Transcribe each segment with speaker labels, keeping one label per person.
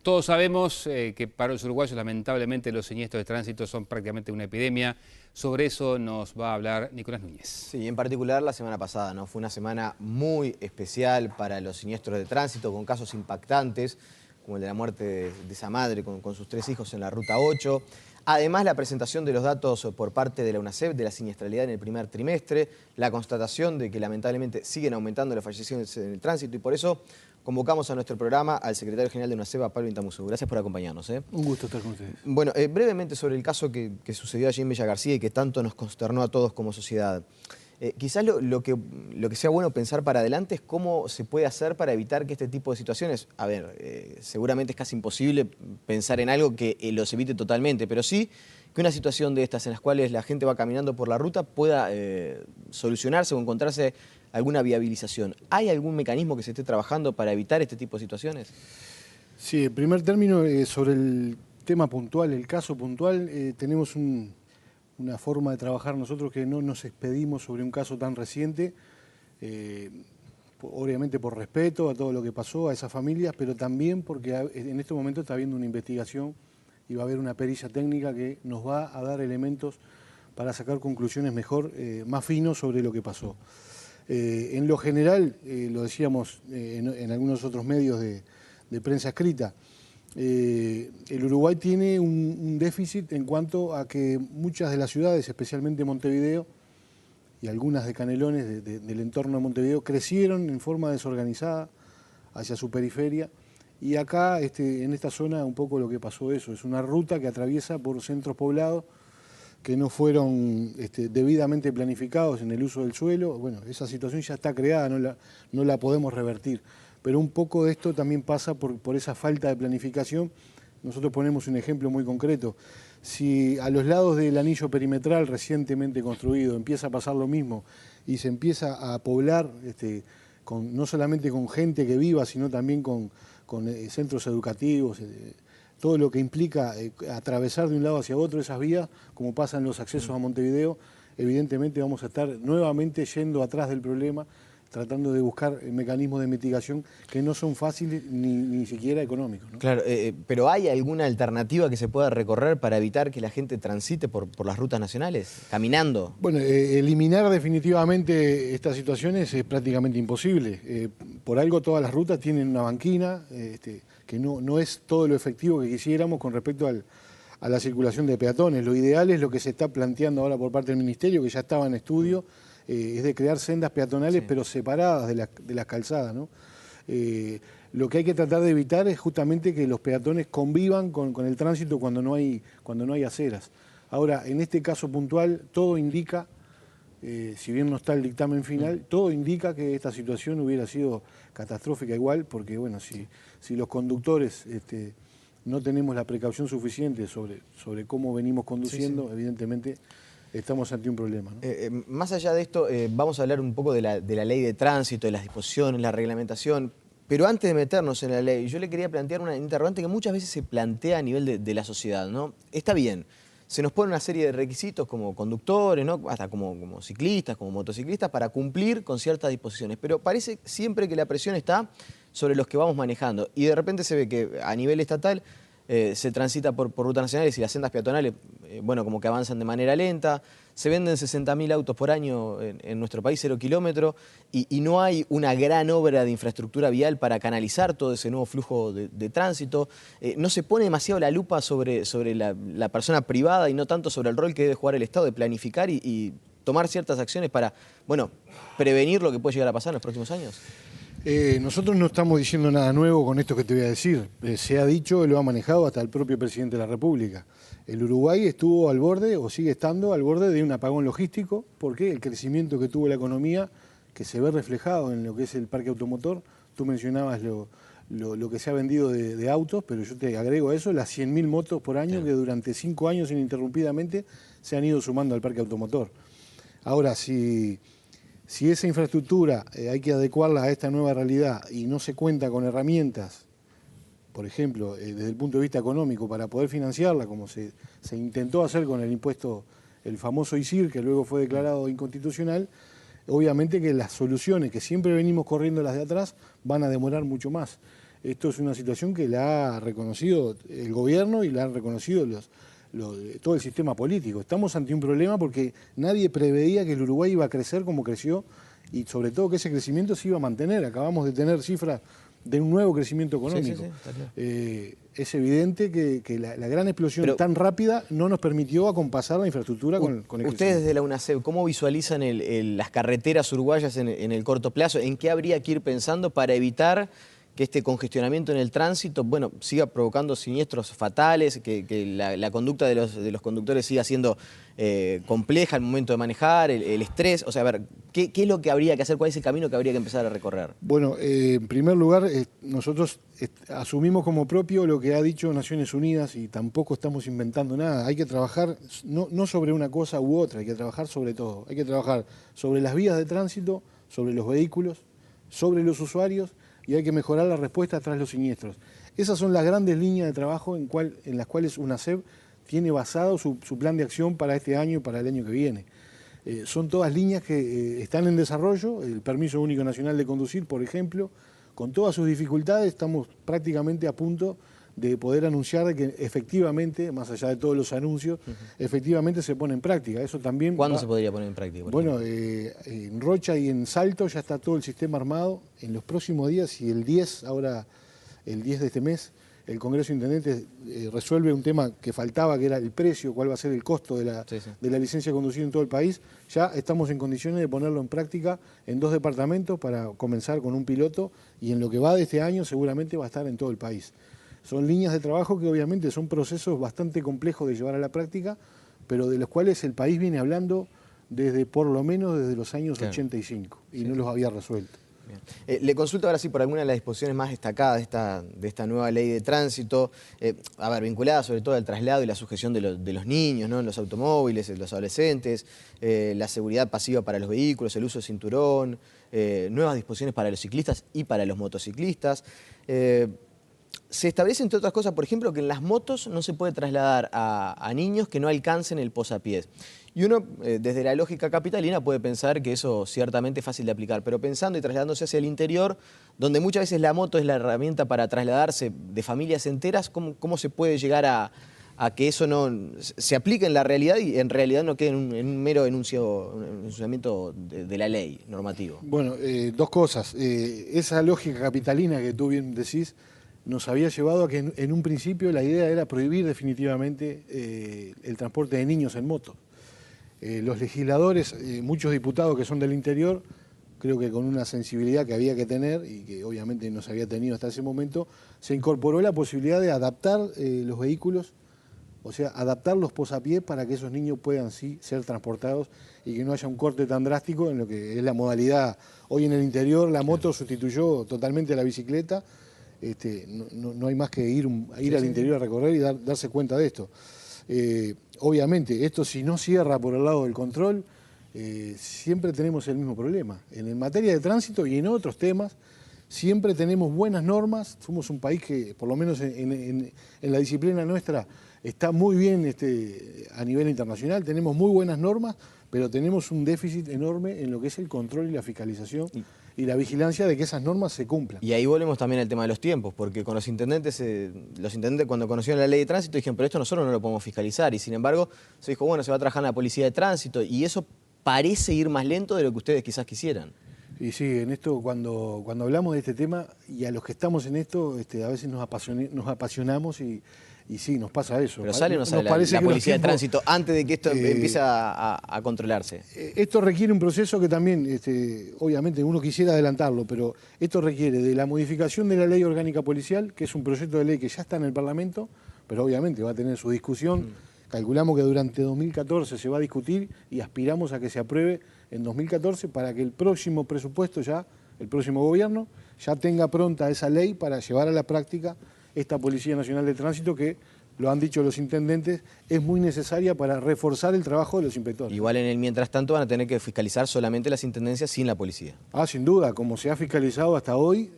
Speaker 1: Todos sabemos que para los uruguayos lamentablemente los siniestros de tránsito son prácticamente una epidemia. Sobre eso nos va a hablar Nicolás Núñez.
Speaker 2: Sí, en particular la semana pasada, ¿no? Fue una semana muy especial para los siniestros de tránsito, con casos impactantes, como el de la muerte de esa madre con sus 3 hijos en la Ruta 8. Además, la presentación de los datos por parte de la UNACEP de la siniestralidad en el primer trimestre, la constatación de que lamentablemente siguen aumentando las fallecidos en el tránsito, y por eso convocamos a nuestro programa al secretario general de UNACEP, a Pablo Intamuzú. Gracias por acompañarnos.
Speaker 3: Un gusto estar con ustedes.
Speaker 2: Bueno, brevemente sobre el caso que sucedió allí en Villa García y que tanto nos consternó a todos como sociedad. Quizás lo que sea bueno pensar para adelante es cómo se puede hacer para evitar que este tipo de situaciones, a ver, seguramente es casi imposible pensar en algo que los evite totalmente, pero sí que una situación de estas en las cuales la gente va caminando por la ruta pueda solucionarse o encontrarse alguna viabilización. ¿Hay algún mecanismo que se esté trabajando para evitar este tipo de situaciones?
Speaker 3: Sí, en primer término, sobre el tema puntual, el caso puntual, tenemos una forma de trabajar nosotros que no nos expedimos sobre un caso tan reciente, obviamente por respeto a todo lo que pasó, a esas familias, pero también porque en este momento está habiendo una investigación y va a haber una pericia técnica que nos va a dar elementos para sacar conclusiones mejor, más finos sobre lo que pasó. En lo general, lo decíamos en algunos otros medios de prensa escrita, el Uruguay tiene un déficit en cuanto a que muchas de las ciudades, especialmente Montevideo y algunas de Canelones del entorno de Montevideo, crecieron en forma desorganizada hacia su periferia, y acá en esta zona un poco lo que pasó eso, es una ruta que atraviesa por centros poblados que no fueron debidamente planificados en el uso del suelo. Bueno, esa situación ya está creada, no la podemos revertir. Pero un poco de esto también pasa por esa falta de planificación. Nosotros ponemos un ejemplo muy concreto. Si a los lados del anillo perimetral recientemente construido empieza a pasar lo mismo y se empieza a poblar no solamente con gente que viva, sino también con centros educativos, todo lo que implica atravesar de un lado hacia otro esas vías, como pasa en los accesos a Montevideo, evidentemente vamos a estar nuevamente yendo atrás del problema, tratando de buscar mecanismos de mitigación que no son fáciles ni siquiera económicos, ¿no?
Speaker 2: Claro, pero ¿hay alguna alternativa que se pueda recorrer para evitar que la gente transite por las rutas nacionales, caminando?
Speaker 3: Bueno, eliminar definitivamente estas situaciones es prácticamente imposible. Por algo todas las rutas tienen una banquina, que no es todo lo efectivo que quisiéramos con respecto a la circulación de peatones. Lo ideal es lo que se está planteando ahora por parte del Ministerio, que ya estaba en estudio, es de crear sendas peatonales, sí, pero separadas de las calzadas, ¿no? Lo que hay que tratar de evitar es justamente que los peatones convivan con el tránsito cuando no hay aceras. Ahora, en este caso puntual, todo indica, si bien no está el dictamen final, todo indica que esta situación hubiera sido catastrófica igual, porque bueno, si los conductores no tenemos la precaución suficiente sobre cómo venimos conduciendo, sí, evidentemente estamos ante un problema, ¿no?
Speaker 2: Más allá de esto, vamos a hablar un poco de la ley de tránsito, de las disposiciones, la reglamentación, pero antes de meternos en la ley, yo le quería plantear una interrogante que muchas veces se plantea a nivel de la sociedad, ¿no? Está bien, se nos pone una serie de requisitos como conductores, ¿no? Hasta como ciclistas, como motociclistas, para cumplir con ciertas disposiciones, pero parece siempre que la presión está sobre los que vamos manejando, y de repente se ve que a nivel estatal se transita por rutas nacionales y las sendas peatonales, bueno, como que avanzan de manera lenta. Se venden 60.000 autos por año en nuestro país, 0 kilómetros, y no hay una gran obra de infraestructura vial para canalizar todo ese nuevo flujo de tránsito. No se pone demasiado la lupa sobre la persona privada y no tanto sobre el rol que debe jugar el Estado de planificar y tomar ciertas acciones para, bueno, prevenir lo que puede llegar a pasar en los próximos años.
Speaker 3: Nosotros no estamos diciendo nada nuevo con esto que te voy a decir. Se ha dicho, lo ha manejado hasta el propio presidente de la República. El Uruguay estuvo al borde, o sigue estando al borde de un apagón logístico, porque el crecimiento que tuvo la economía, que se ve reflejado en lo que es el parque automotor, tú mencionabas lo que se ha vendido de autos, pero yo te agrego a eso las 100.000 motos por año, que durante 5 años ininterrumpidamente se han ido sumando al parque automotor. Ahora, si esa infraestructura hay que adecuarla a esta nueva realidad y no se cuenta con herramientas, por ejemplo, desde el punto de vista económico, para poder financiarla, como se intentó hacer con el impuesto, el famoso ISIR, que luego fue declarado inconstitucional, obviamente que las soluciones, que siempre venimos corriendo las de atrás, van a demorar mucho más. Esto es una situación que la ha reconocido el gobierno y la han reconocido todo el sistema político. Estamos ante un problema porque nadie preveía que el Uruguay iba a crecer como creció y sobre todo que ese crecimiento se iba a mantener. Acabamos de tener cifras de un nuevo crecimiento económico.
Speaker 2: Sí, está claro.
Speaker 3: Es evidente que la gran explosión tan rápida no nos permitió acompasar la infraestructura con el crecimiento.
Speaker 2: Ustedes desde la UNACEB, ¿cómo visualizan las carreteras uruguayas en el corto plazo? ¿En qué habría que ir pensando para evitar que este congestionamiento en el tránsito, bueno, siga provocando siniestros fatales, que la conducta de los conductores siga siendo compleja al momento de manejar, el estrés? O sea, a ver, ¿qué es lo que habría que hacer? ¿Cuál es el camino que habría que empezar a recorrer?
Speaker 3: Bueno, en primer lugar, nosotros asumimos como propio lo que ha dicho Naciones Unidas y tampoco estamos inventando nada. Hay que trabajar no sobre una cosa u otra, hay que trabajar sobre todo. Hay que trabajar sobre las vías de tránsito, sobre los vehículos, sobre los usuarios, y hay que mejorar la respuesta tras los siniestros. Esas son las grandes líneas de trabajo en las cuales UNACEB tiene basado su plan de acción para este año y para el año que viene. Son todas líneas que están en desarrollo. El permiso único nacional de conducir, por ejemplo, con todas sus dificultades, estamos prácticamente a punto de poder anunciar que efectivamente, más allá de todos los anuncios, efectivamente se pone en práctica. Eso también.
Speaker 2: ¿Cuándo se podría poner en práctica?
Speaker 3: Bueno, en Rocha y en Salto ya está todo el sistema armado. En los próximos días, y el 10 de este mes, el Congreso de Intendentes resuelve un tema que faltaba, que era el precio, cuál va a ser el costo de la licencia de conducir en todo el país. Ya estamos en condiciones de ponerlo en práctica en 2 departamentos para comenzar con un piloto, y en lo que va de este año seguramente va a estar en todo el país. Son líneas de trabajo que obviamente son procesos bastante complejos de llevar a la práctica, pero de los cuales el país viene hablando por lo menos desde los años 85 y no los había resuelto.
Speaker 2: Le consulto ahora sí por alguna de las disposiciones más destacadas de esta nueva ley de tránsito, vinculada sobre todo al traslado y la sujeción de los niños, ¿no?, en los automóviles, en los adolescentes, la seguridad pasiva para los vehículos, el uso de cinturón, nuevas disposiciones para los ciclistas y para los motociclistas. Se establece, entre otras cosas, por ejemplo, que en las motos no se puede trasladar a niños que no alcancen el posapiés. Y uno, desde la lógica capitalina, puede pensar que eso ciertamente es fácil de aplicar, pero pensando y trasladándose hacia el interior, donde muchas veces la moto es la herramienta para trasladarse de familias enteras, ¿cómo se puede llegar a que eso no se aplique en la realidad y en realidad no quede en un mero enunciamiento de la ley normativo?
Speaker 3: Bueno, 2 cosas. Esa lógica capitalina que tú bien decís, nos había llevado a que en un principio la idea era prohibir definitivamente el transporte de niños en moto. Los legisladores, muchos diputados que son del interior, creo que con una sensibilidad que había que tener y que obviamente no se había tenido hasta ese momento, se incorporó la posibilidad de adaptar los vehículos, o sea, adaptar los posapiés para que esos niños puedan sí ser transportados y que no haya un corte tan drástico en lo que es la modalidad. Hoy en el interior la moto sustituyó totalmente a la bicicleta. No hay más que ir al interior a recorrer y darse cuenta de esto. Obviamente, esto si no cierra por el lado del control, siempre tenemos el mismo problema. En materia de tránsito y en otros temas, siempre tenemos buenas normas. Somos un país que, por lo menos en la disciplina nuestra, está muy bien a nivel internacional. Tenemos muy buenas normas, pero tenemos un déficit enorme en lo que es el control y la fiscalización y la vigilancia de que esas normas se cumplan.
Speaker 2: Y ahí volvemos también al tema de los tiempos, porque con los intendentes cuando conocieron la ley de tránsito dijeron, pero esto nosotros no lo podemos fiscalizar, y sin embargo se dijo, bueno, se va a trabajar en la policía de tránsito, y eso parece ir más lento de lo que ustedes quizás quisieran.
Speaker 3: Y sí, en esto cuando hablamos de este tema, y a los que estamos en esto, a veces nos apasionamos y sí, nos pasa eso.
Speaker 2: Pero ¿sale o no sale la policía de tránsito antes de que esto empiece a controlarse?
Speaker 3: Esto requiere un proceso que también, obviamente uno quisiera adelantarlo, pero esto requiere de la modificación de la ley orgánica policial, que es un proyecto de ley que ya está en el Parlamento, pero obviamente va a tener su discusión. Calculamos que durante 2014 se va a discutir y aspiramos a que se apruebe en 2014 para que el próximo presupuesto el próximo gobierno, ya tenga pronta esa ley para llevar a la práctica esta Policía Nacional de Tránsito que, lo han dicho los intendentes, es muy necesaria para reforzar el trabajo de los inspectores.
Speaker 2: Igual en el mientras tanto van a tener que fiscalizar solamente las intendencias sin la policía.
Speaker 3: Sin duda, como se ha fiscalizado hasta hoy,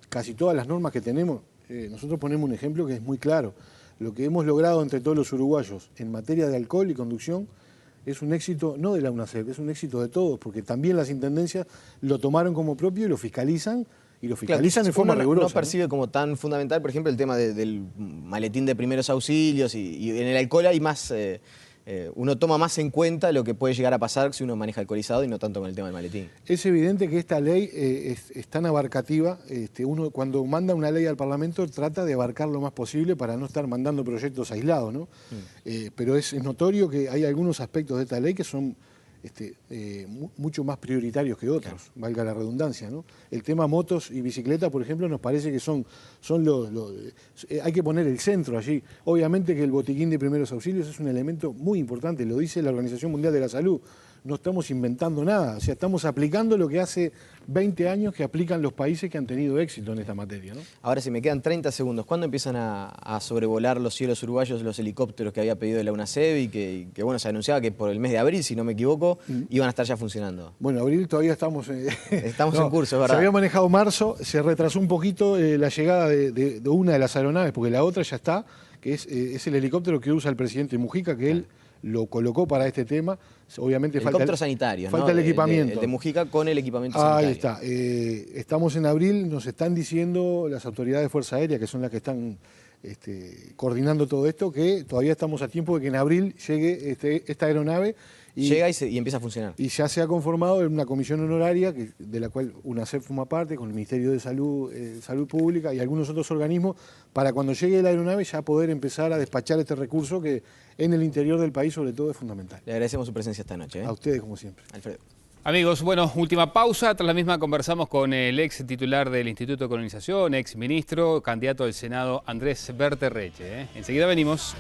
Speaker 3: casi todas las normas que tenemos, nosotros ponemos un ejemplo que es muy claro. Lo que hemos logrado entre todos los uruguayos en materia de alcohol y conducción es un éxito no de la UNACEB, es un éxito de todos, porque también las intendencias lo tomaron como propio y lo fiscalizan y lo fiscalizan de forma
Speaker 2: uno
Speaker 3: rigurosa.
Speaker 2: No percibe como tan fundamental, por ejemplo, el tema del maletín de primeros auxilios y en el alcohol hay más... uno toma más en cuenta lo que puede llegar a pasar si uno maneja alcoholizado y no tanto con el tema del maletín.
Speaker 3: Es evidente que esta ley es tan abarcativa. Uno cuando manda una ley al Parlamento trata de abarcar lo más posible para no estar mandando proyectos aislados, ¿no? Pero es notorio que hay algunos aspectos de esta ley que son mucho más prioritarios que otros, claro, valga la redundancia, ¿no? El tema motos y bicicletas, por ejemplo, nos parece que hay que poner el centro allí. Obviamente que el botiquín de primeros auxilios es un elemento muy importante, lo dice la Organización Mundial de la Salud. No estamos inventando nada, o sea, estamos aplicando lo que hace 20 años que aplican los países que han tenido éxito en esta materia, ¿no?
Speaker 2: Ahora, si me quedan 30 segundos, ¿cuándo empiezan a sobrevolar los cielos uruguayos los helicópteros que había pedido la UNACEB y que bueno, se anunciaba que por el mes de abril, si no me equivoco, iban a estar ya funcionando?
Speaker 3: Bueno, abril todavía estamos...
Speaker 2: Estamos en curso, es verdad.
Speaker 3: Se había manejado marzo, se retrasó un poquito la llegada de una de las aeronaves, porque la otra ya está, que es el helicóptero que usa el presidente Mujica, que él lo colocó para este tema. Obviamente
Speaker 2: helicópteros sanitarios,
Speaker 3: falta el equipamiento.
Speaker 2: El de Mujica con el equipamiento sanitario.
Speaker 3: Ahí está. Estamos en abril, nos están diciendo las autoridades de Fuerza Aérea, que son las que están coordinando todo esto, que todavía estamos a tiempo de que en abril llegue esta aeronave.
Speaker 2: Llega y empieza a funcionar.
Speaker 3: Y ya se ha conformado en una comisión honoraria de la cual UNACEB forma parte, con el Ministerio de Salud Pública y algunos otros organismos, para cuando llegue la aeronave ya poder empezar a despachar este recurso que en el interior del país sobre todo es fundamental.
Speaker 2: Le agradecemos su presencia esta noche.
Speaker 3: A ustedes como siempre.
Speaker 2: Alfredo.
Speaker 1: Amigos, bueno, última pausa. Tras la misma conversamos con el ex titular del Instituto de Colonización, ex ministro, candidato al Senado, Andrés Berterreche. Enseguida venimos.